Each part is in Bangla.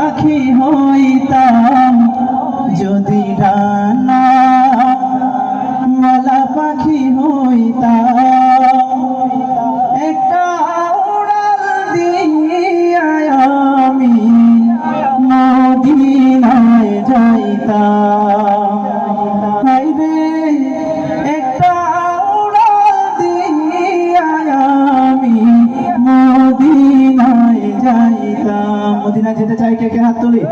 পাখি হইতাম যদি ডানা ওয়ালা পাখি হইতাম, একটা উড়াল দিয়া আমি মদিনায় যাইতাম। হায়রে একটা উড়াল দিয়া আমি মদিনায় যাইতাম। মদিনায় যেতে চাই কে কে হাত তুলি।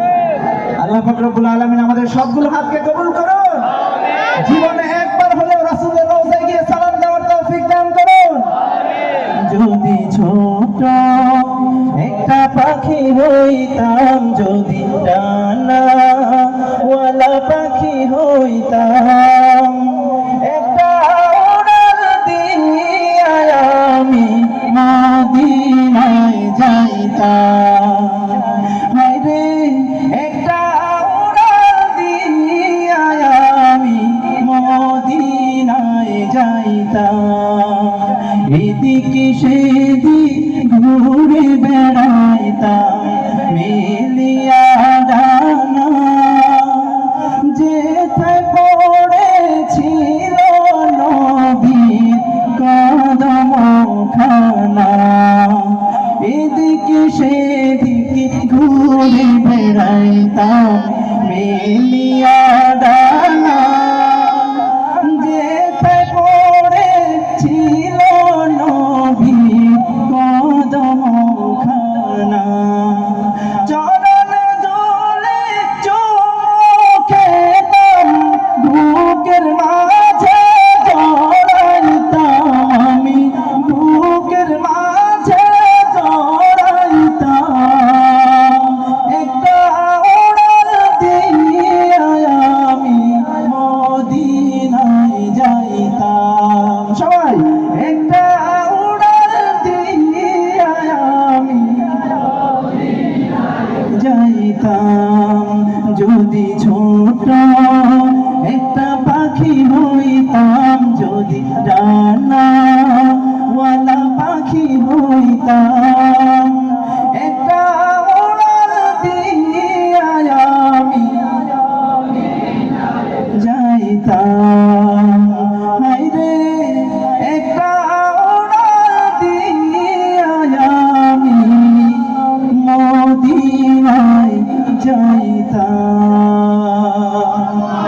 আল্লাহ পাক রব্বুল আলামিন আমাদের সবগুলো হাতকে কবুল করুন। জীবনে একবার হলেও রাসূলের রওজায় গিয়ে সালাম দেওয়ার তৌফিক দান করুন। যদি ছোট একটা পাখি হইতাম, যদি ডানা ওয়ালা পাখি হইতাম, একটা উড়াল দিয়া আমি মদিনায় যাইতাম। হায়রে একটা উড়াল দিয়া আমি মদিনায় যাইতাম। এদিকে সেদিক ঘুরে বেড়াইতাম মেলিয়া ডানা, যেথায় পড়েছিল নবীর কদম খানা। এদিকে সেদিকে ঘুরে বেড়াইতাম মেলিয়া